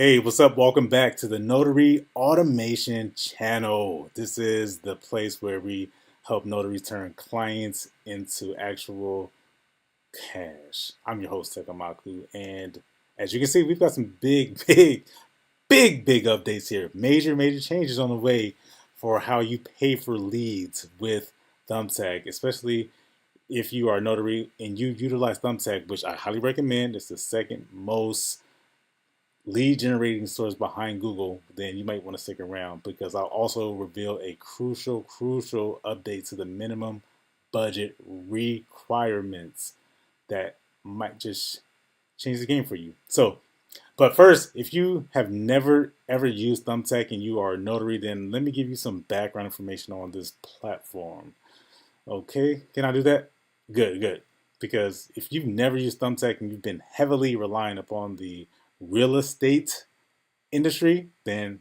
Hey, what's up? Welcome back to the Notary Automation channel. This is the place where we help notaries turn clients into actual cash. I'm your host, Tekamaku, and as you can see, we've got some big updates here. Major changes on the way for how you pay for leads with Thumbtack, especially if you are a notary and you utilize Thumbtack, which I highly recommend. It's the second most lead generating source behind Google, then you might want to stick around because I'll also reveal a crucial update to the minimum budget requirements that might just change the game for you. But first, if you have never ever used Thumbtack and you are a notary, then let me give you some background information on this platform. Okay, can I do that? Good. Because if you've never used Thumbtack and you've been heavily relying upon the real estate industry, then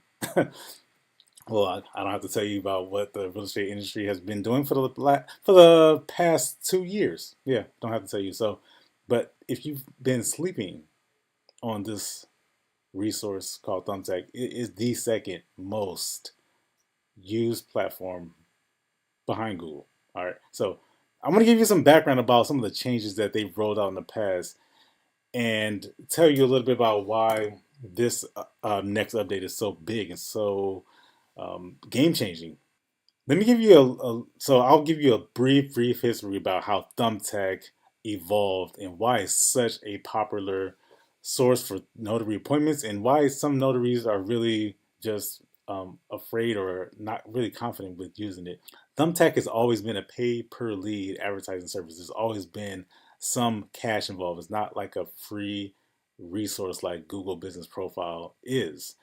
well, I don't have to tell you about what the real estate industry has been doing for the past 2 years. Yeah, don't have to tell you. So, but if you've been sleeping on this resource called Thumbtack, it is the second most used platform behind Google. All right, so I'm going to give you some background about some of the changes that they've rolled out in the past and tell you a little bit about why this next update is so big and so game changing. Let me give you so I'll give you a brief history about how Thumbtack evolved and why it's such a popular source for notary appointments and why some notaries are really just afraid or not really confident with using it. Thumbtack has always been a pay per lead advertising service. There's always been some cash involved. It's not like a free resource like Google Business Profile is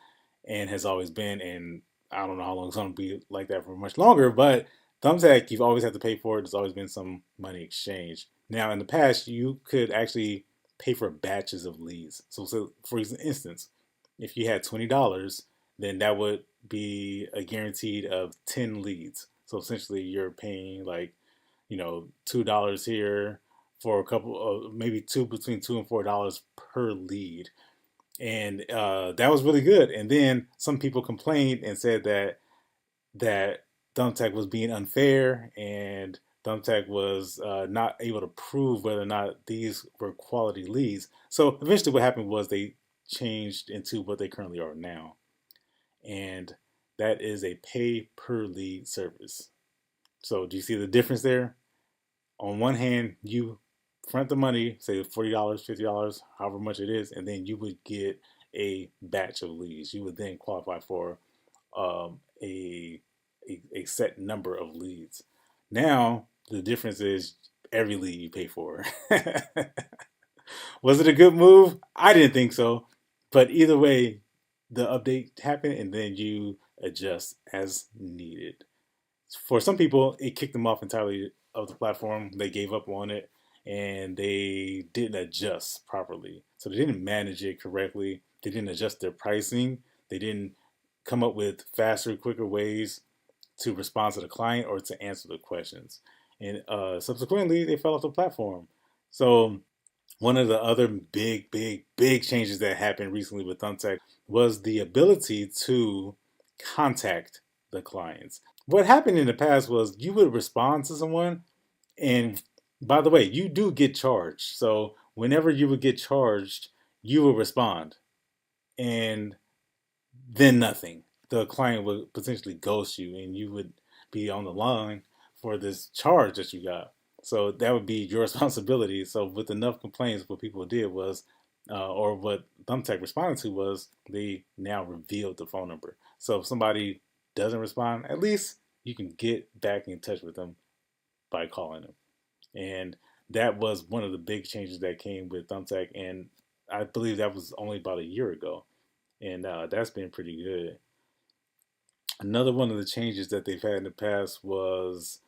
and has always been. And I don't know how long it's going to be like that for much longer, but Thumbtack, you've always had to pay for it. There's always been some money exchange. Now, in the past, you could actually pay for batches of leads. So for instance, if you had $20, then that would be a guaranteed of 10 leads. So essentially, you're paying like, $2 here for a couple of maybe between $2 and $4 per lead, and that was really good. And then some people complained and said that Thumbtack was being unfair and Thumbtack was not able to prove whether or not these were quality leads. So eventually, what happened was they changed into what they currently are now, and that is a pay per lead service. So do you see the difference there? On one hand, you front the money, say $40, $50, however much it is, and then you would get a batch of leads. You would then qualify for um, a, a set number of leads. Now the difference is every lead you pay for. Was it a good move? I didn't think so, but either way, the update happened, and then you adjust as needed. For some people, it kicked them off entirely of the platform. They gave up on it and they didn't adjust properly. So they didn't manage it correctly. They didn't adjust their pricing. They didn't come up with faster, quicker ways to respond to the client or to answer the questions. And subsequently, they fell off the platform. So one of the other big changes that happened recently with Thumbtack was the ability to contact the clients. What happened in the past was you would respond to someone, and by the way, you do get charged. So whenever you would get charged, you would respond, and then nothing. The client would potentially ghost you, and you would be on the line for this charge that you got. So that would be your responsibility. So with enough complaints, what people did was, or what Thumbtack responded to was, they now revealed the phone number. So if somebody doesn't respond, at least you can get back in touch with them by calling them. And that was one of the big changes that came with Thumbtack, and I believe that was only about a year ago, and that's been pretty good. Another one of the changes that they've had in the past was,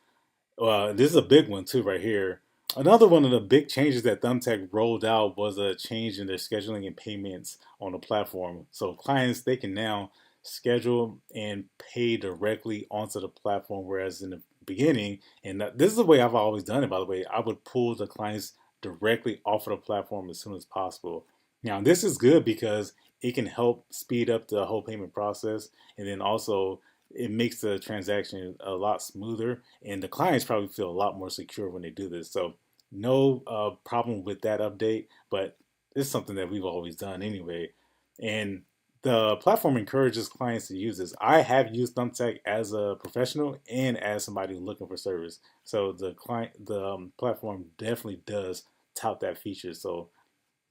well, this is a big one too, right here. Another one of the big changes that Thumbtack rolled out was a change in their scheduling and payments on the platform. So clients, they can now schedule and pay directly onto the platform, whereas in the beginning, and this is the way I've always done it, by the way, I would pull the clients directly off of the platform as soon as possible. Now, this is good because it can help speed up the whole payment process, and then also it makes the transaction a lot smoother, and the clients probably feel a lot more secure when they do this. So no problem with that update, but it's something that we've always done anyway. And the platform encourages clients to use this. I have used Thumbtack as a professional and as somebody looking for service. So the platform definitely does tout that feature, so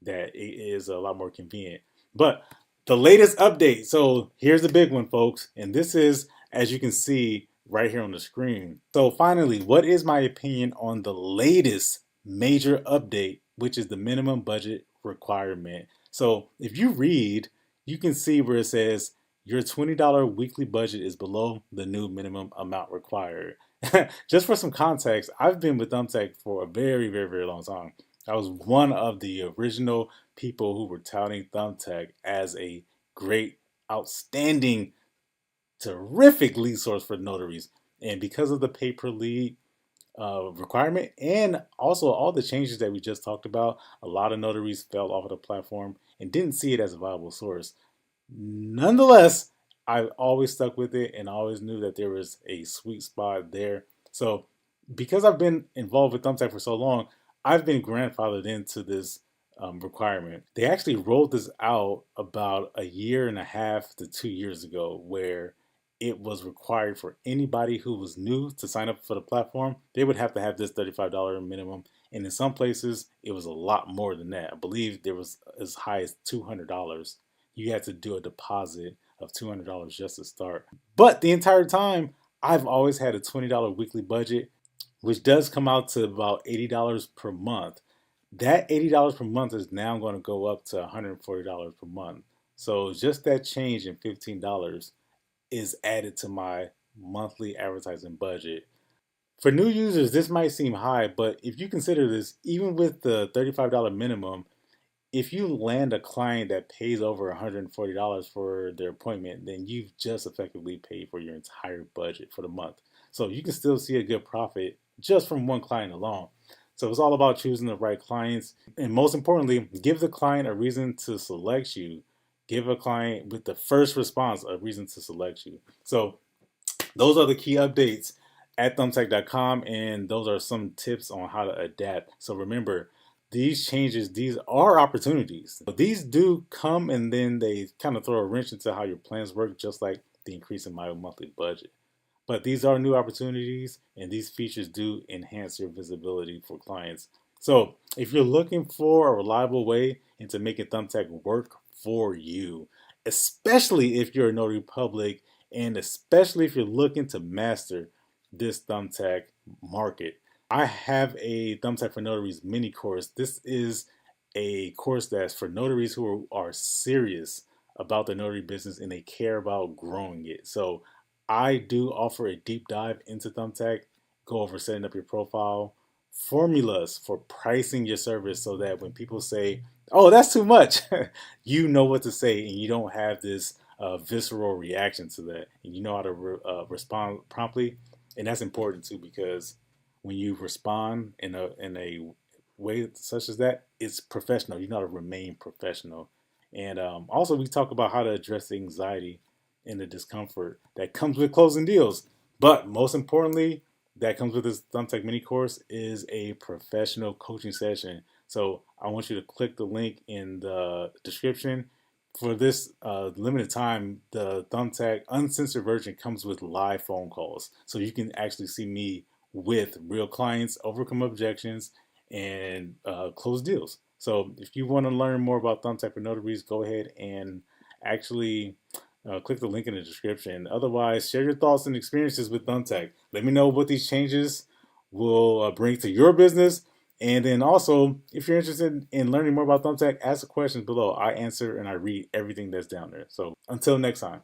that it is a lot more convenient. But the latest update. So here's the big one, folks. And this is, as you can see right here on the screen. So finally, what is my opinion on the latest major update, which is the minimum budget requirement? So if you read, you can see where it says your $20 weekly budget is below the new minimum amount required. Just for some context, I've been with Thumbtack for a very, very, very long time. I was one of the original people who were touting Thumbtack as a great, outstanding, terrific lead source for notaries. And because of the pay per lead requirement and also all the changes that we just talked about, a lot of notaries fell off of the platform and didn't see it as a viable source. Nonetheless, I always stuck with it and I always knew that there was a sweet spot there. So, because I've been involved with Thumbtack for so long, I've been grandfathered into this requirement. They actually rolled this out about a year and a half to 2 years ago, where it was required for anybody who was new to sign up for the platform. They would have to have this $35 minimum. And in some places, it was a lot more than that. I believe there was as high as $200. You had to do a deposit of $200 just to start. But the entire time, I've always had a $20 weekly budget, which does come out to about $80 per month. That $80 per month is now going to go up to $140 per month. So just that change in $15 is added to my monthly advertising budget. For new users, this might seem high, but if you consider this, even with the $35 minimum, if you land a client that pays over $140 for their appointment, then you've just effectively paid for your entire budget for the month. So you can still see a good profit just from one client alone. So it's all about choosing the right clients. And most importantly, give the client a reason to select you. Give a client with the first response a reason to select you. So those are the key updates at thumbtack.com, and those are some tips on how to adapt. So remember, these changes, these are opportunities. But these do come and then they kind of throw a wrench into how your plans work, just like the increase in my monthly budget. But these are new opportunities, and these features do enhance your visibility for clients. So if you're looking for a reliable way into making Thumbtack work for you, especially if you're a notary public, and especially if you're looking to master this Thumbtack market, I have a Thumbtack for Notaries mini course. This is a course that's for notaries who are serious about the notary business and they care about growing it. So I do offer a deep dive into Thumbtack, go over setting up your profile, formulas for pricing your service so that when people say, oh, that's too much, you know what to say and you don't have this visceral reaction to that. And you know how to respond promptly. And that's important too, because when you respond in a way such as that, it's professional. You know how to remain professional. And also, we talk about how to address the anxiety and the discomfort that comes with closing deals. But most importantly, that comes with this Thumbtack mini course is a professional coaching session. So I want you to click the link in the description. For this limited time, the Thumbtack uncensored version comes with live phone calls. So you can actually see me with real clients, overcome objections, and close deals. So if you want to learn more about Thumbtack for Notaries, go ahead and actually click the link in the description. Otherwise, share your thoughts and experiences with Thumbtack. Let me know what these changes will bring to your business. And then also, if you're interested in learning more about Thumbtack, ask the questions below. I answer and I read everything that's down there. So until next time.